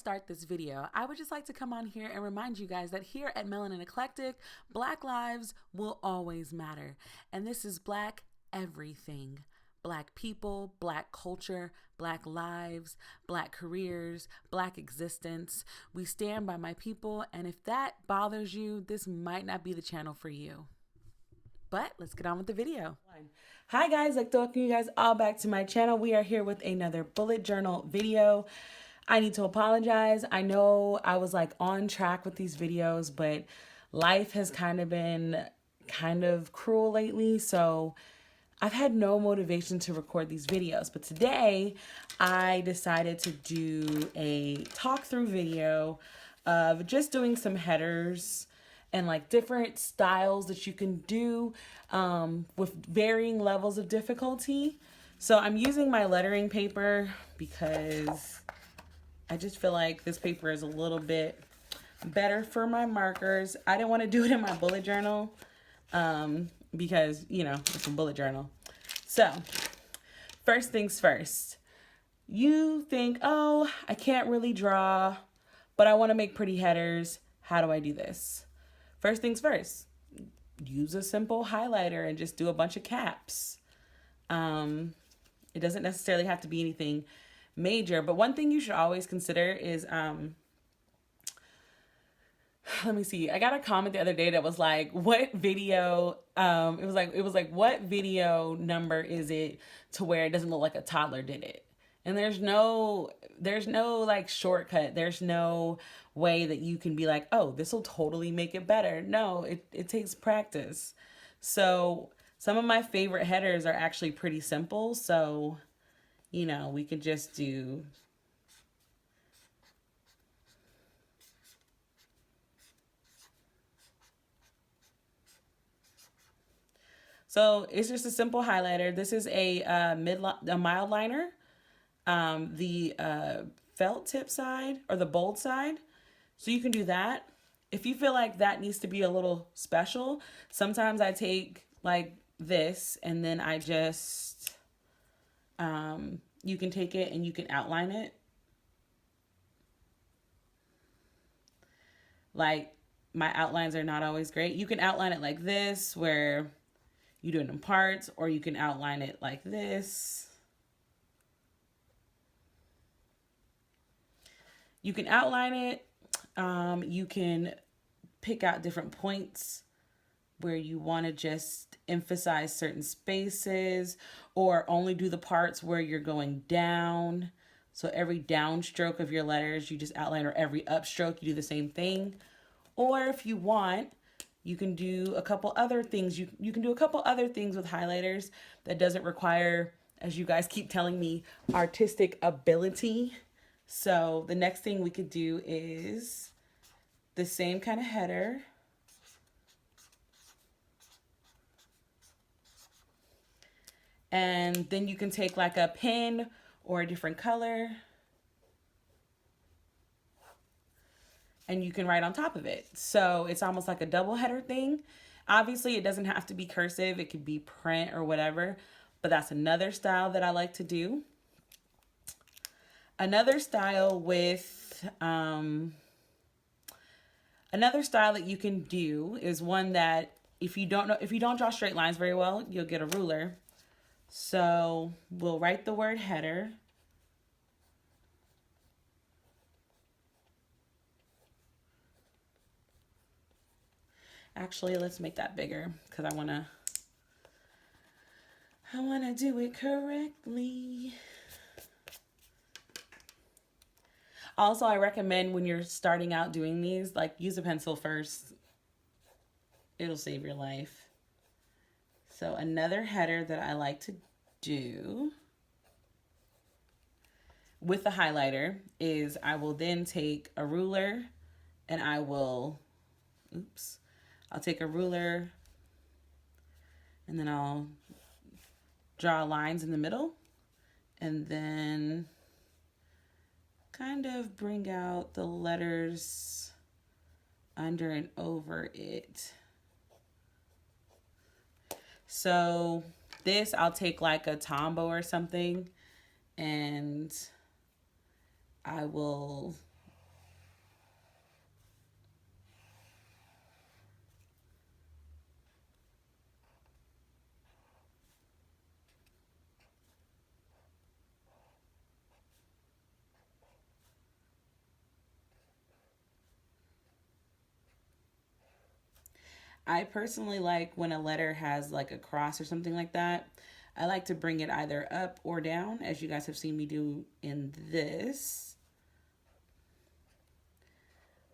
Start this video, I would just like to come on here and remind you guys that here at Melanin Eclectic, Black lives will always matter. And this is Black everything. Black people, Black culture, Black lives, Black careers, Black existence. We stand by my people, and if that bothers you, this might not be the channel for you. But let's get on with the video. Hi guys, like to welcome you guys all back to my channel. We are here with another bullet journal video. I need to apologize. I know I was like on track with these videos, but life has kind of been cruel lately. So I've had no motivation to record these videos, but today I decided to do a talk through video of just doing some headers and like different styles that you can do with varying levels of difficulty. So I'm using my lettering paper because I just feel like this paper is a little bit better for my markers. I didn't want to do it in my bullet journal because, you know, it's a bullet journal. So first things first, you think, oh, I can't really draw, but I want to make pretty headers. How do I do this? First things first, use a simple highlighter and just do a bunch of caps. It doesn't necessarily have to be anything major, but one thing you should always consider is, let me see. I got a comment the other day that was like, what video, it was like, what video number is it to where it doesn't look like a toddler did it? And there's no like shortcut. There's no way that you can be like, oh, this will totally make it better. No, it takes practice. So some of my favorite headers are actually pretty simple. So, you know, we could just do so it's just a simple highlighter. This is a mild liner. The felt tip side or the bold side. So you can do that. If you feel like that needs to be a little special, sometimes I take like this and then I just, you can take it and you can outline it. Like my outlines are not always great. You can outline it like this where you do it in parts, or you can outline it like this. You can outline it. You can pick out different points where you want to just emphasize certain spaces, or only do the parts where you're going down. So every downstroke of your letters, you just outline, or every upstroke, you do the same thing. Or if you want, you can do a couple other things. You can do a couple other things with highlighters that doesn't require, as you guys keep telling me, artistic ability. So the next thing we could do is the same kind of header. And then you can take like a pen or a different color and you can write on top of it. So it's almost like a double header thing. Obviously, it doesn't have to be cursive. It could be print or whatever, but that's another style that I like to do. Another style that you can do is one that if you don't draw straight lines very well, you'll get a ruler. So we'll write the word header. Actually, let's make that bigger because I wanna do it correctly. Also, I recommend when you're starting out doing these, like use a pencil first. It'll save your life. So another header that I like to do with the highlighter is I will then take a ruler and I'll take a ruler and then I'll draw lines in the middle and then kind of bring out the letters under and over it. So this, I'll take like a Tombow or something and I will I personally like when a letter has like a cross or something like that. I like to bring it either up or down, as you guys have seen me do in this.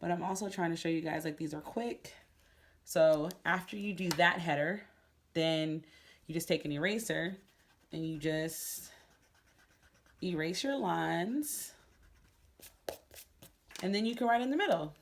But I'm also trying to show you guys like these are quick. So after you do that header, then you just take an eraser and you just erase your lines. And then you can write in the middle.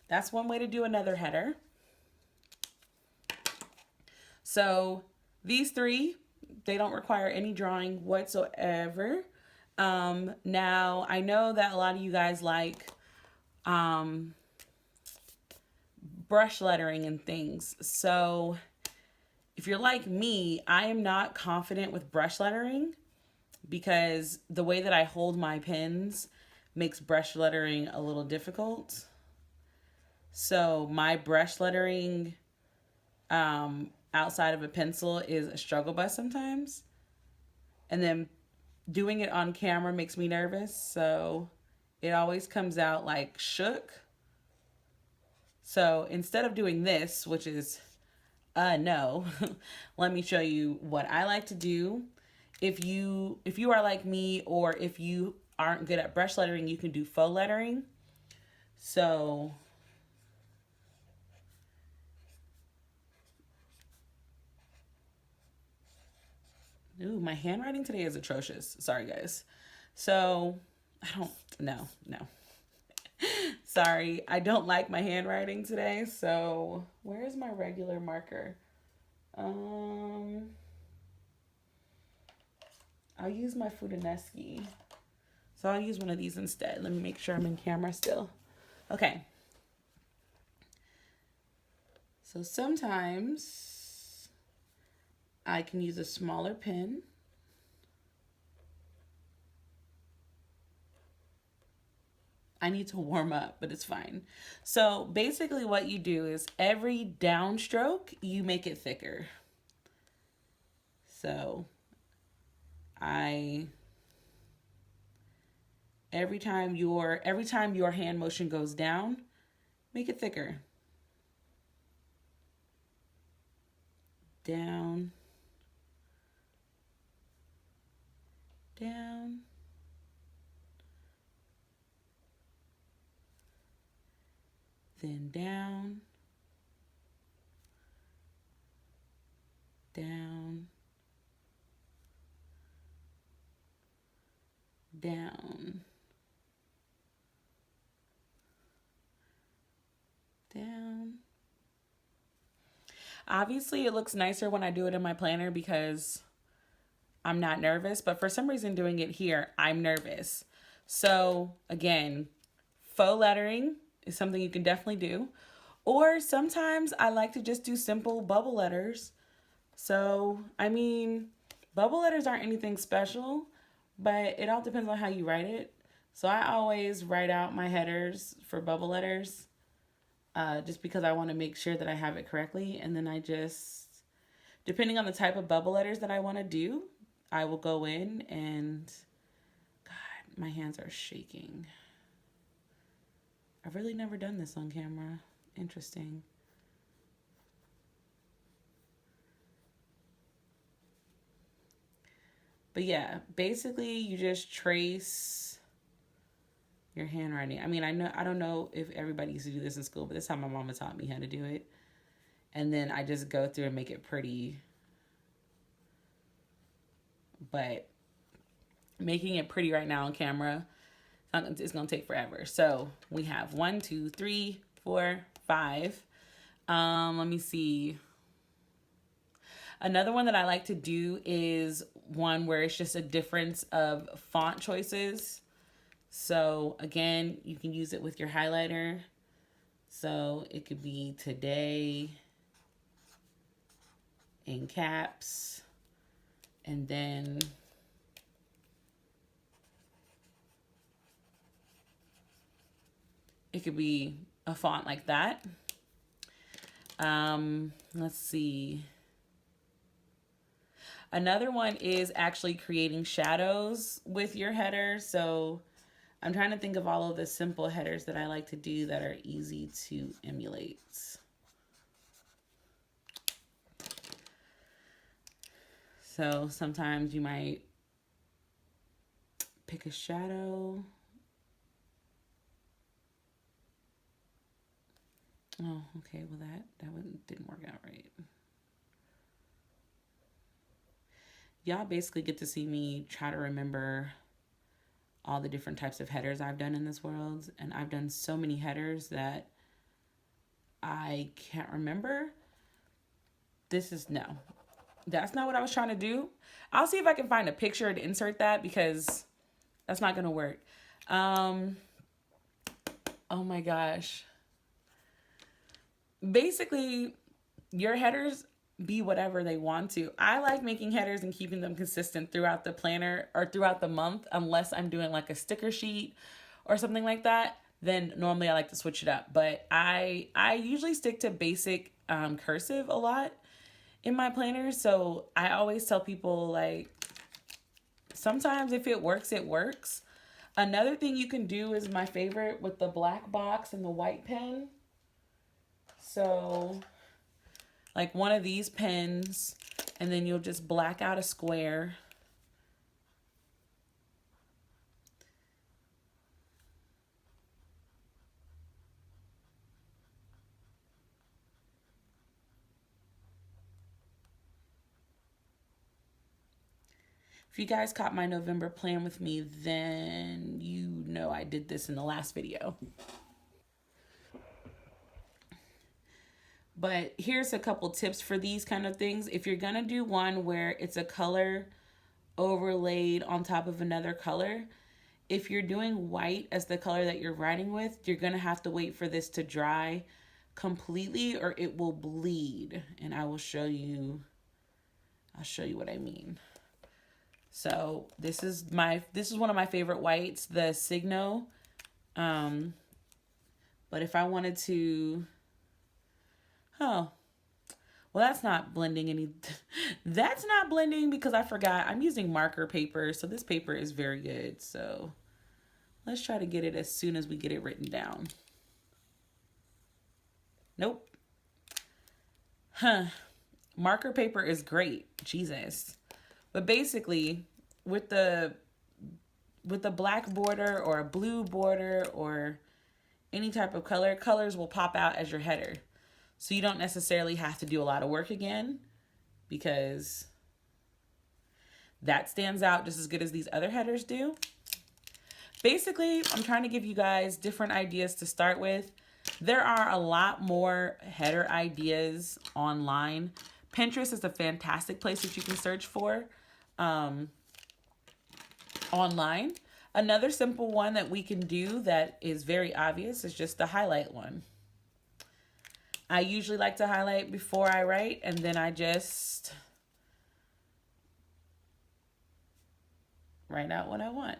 That's one way to do another header. So these three, they don't require any drawing whatsoever. Now, I know that a lot of you guys like brush lettering and things. So if you're like me, I am not confident with brush lettering because the way that I hold my pens makes brush lettering a little difficult. So my brush lettering outside of a pencil is a struggle bus sometimes. And then doing it on camera makes me nervous. So it always comes out like shook. So instead of doing this, which is no, let me show you what I like to do. If you are like me, or if you aren't good at brush lettering, you can do faux lettering. So ooh, my handwriting today is atrocious. Sorry, guys. So, no. Sorry, I don't like my handwriting today. So, where is my regular marker? I'll use my Fudaneski. So, I'll use one of these instead. Let me make sure I'm in camera still. Okay. So, sometimes I can use a smaller pen. I need to warm up, but it's fine. So basically what you do is every downstroke, you make it thicker. So every time your hand motion goes down, make it thicker. Down. Down. Then down, down, down, down. Obviously, it looks nicer when I do it in my planner because I'm not nervous, but for some reason doing it here, I'm nervous. So again, faux lettering is something you can definitely do. Or sometimes I like to just do simple bubble letters. So, I mean, bubble letters aren't anything special, but it all depends on how you write it. So I always write out my headers for bubble letters just because I want to make sure that I have it correctly. And then I just, depending on the type of bubble letters that I want to do, I will go in and, God, my hands are shaking. I've really never done this on camera. Interesting. But yeah, basically you just trace your handwriting. I mean, I don't know if everybody used to do this in school, but this is how my mama taught me how to do it. And then I just go through and make it pretty. But making it pretty right now on camera, it's going to take forever. So we have 1, 2, 3, 4, 5. Let me see. Another one that I like to do is one where it's just a difference of font choices. So again, you can use it with your highlighter. So it could be today in caps, and then it could be a font like that. Let's see. Another one is actually creating shadows with your header. So I'm trying to think of all of the simple headers that I like to do that are easy to emulate. So sometimes you might pick a shadow. Oh, okay. Well, that one didn't work out right. Y'all basically get to see me try to remember all the different types of headers I've done in this world. And I've done so many headers that I can't remember. That's not what I was trying to do. I'll see if I can find a picture to insert that because that's not going to work. Oh my gosh. Basically, your headers be whatever they want to. I like making headers and keeping them consistent throughout the planner or throughout the month, unless I'm doing like a sticker sheet or something like that. Then normally I like to switch it up. But I usually stick to basic cursive a lot in my planners. So I always tell people, like, sometimes if it works, it works. Another thing you can do is my favorite with the black box and the white pen. So like one of these pens, and then you'll just black out a square. If you guys caught my November plan with me, then you know I did this in the last video. But here's a couple tips for these kind of things. If you're gonna do one where it's a color overlaid on top of another color, if you're doing white as the color that you're writing with, you're gonna have to wait for this to dry completely or it will bleed. And I'll show you what I mean. So this is one of my favorite whites, the Signo. But if I wanted to, well, that's not blending that's not blending because I forgot I'm using marker paper. So this paper is very good. So let's try to get it as soon as we get it written down. Nope. Marker paper is great. Jesus. But basically, with the black border or a blue border or any type of color, colors will pop out as your header. So you don't necessarily have to do a lot of work again because that stands out just as good as these other headers do. Basically, I'm trying to give you guys different ideas to start with. There are a lot more header ideas online. Pinterest is a fantastic place that you can search for online. Another simple one that we can do that is very obvious is just the highlight one. I usually like to highlight before I write, and then I just write out what I want.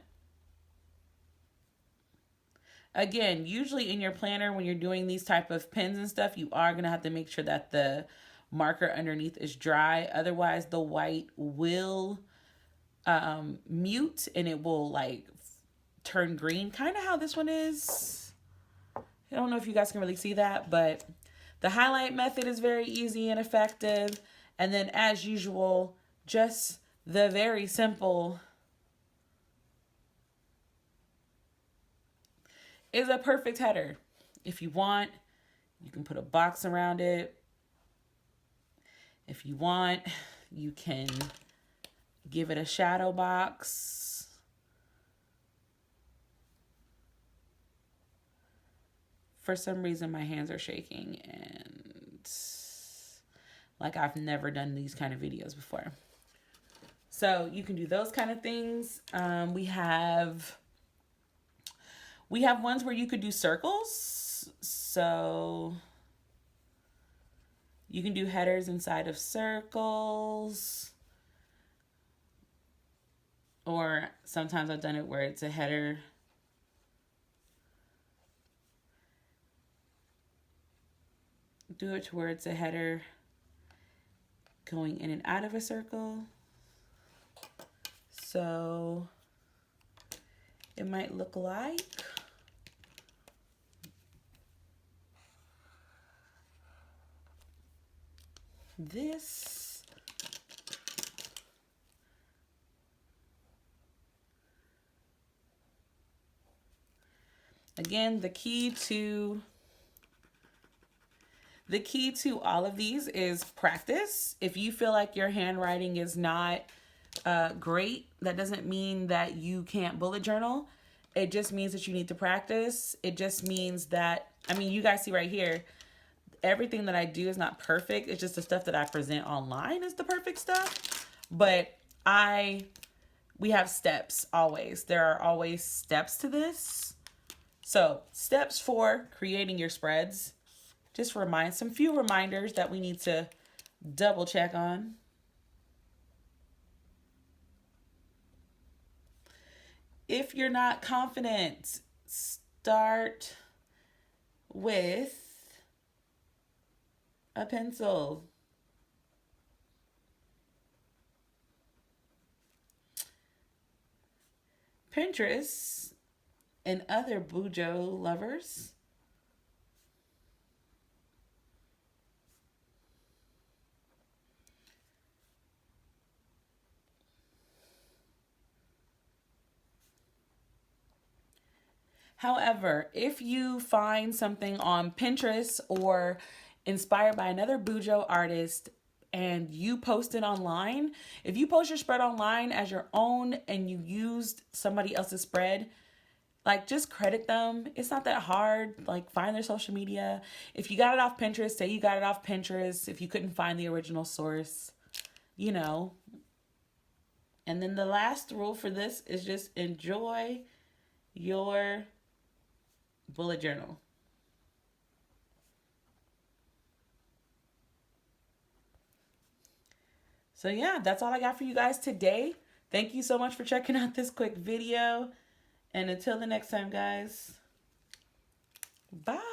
Again, usually in your planner, when you're doing these type of pens and stuff, you are going to have to make sure that the marker underneath is dry. Otherwise, the white will mute and it will like turn green. Kind of how this one is. I don't know if you guys can really see that, but the highlight method is very easy and effective. And then as usual, just the very simple is a perfect header. If you want, you can put a box around it. If you want, you can give it a shadow box. For some reason, my hands are shaking and like I've never done these kind of videos before. So you can do those kind of things. We have ones where you could do circles. So you can do headers inside of circles. Or sometimes I've done it where it's a header. Do it to where it's a header going in and out of a circle. So it might look like this. Again, the key to all of these is practice. If you feel like your handwriting is not great, that doesn't mean that you can't bullet journal. It just means that you need to practice. It just means that, I mean, you guys see right here, everything that I do is not perfect. It's just the stuff that I present online is the perfect stuff. But we have steps always. There are always steps to this. So steps for creating your spreads. Just some few reminders that we need to double check on. If you're not confident, start with a pencil. Pinterest and other Bujo lovers However, if you find something on Pinterest or inspired by another Bujo artist and you post it online, if you post your spread online as your own and you used somebody else's spread, like, just credit them. It's not that hard. Like, find their social media. If you got it off Pinterest, say you got it off Pinterest. If you couldn't find the original source, you know. And then the last rule for this is just enjoy your bullet journal. So yeah, that's all I got for you guys today. Thank you so much for checking out this quick video. And until the next time, guys, bye.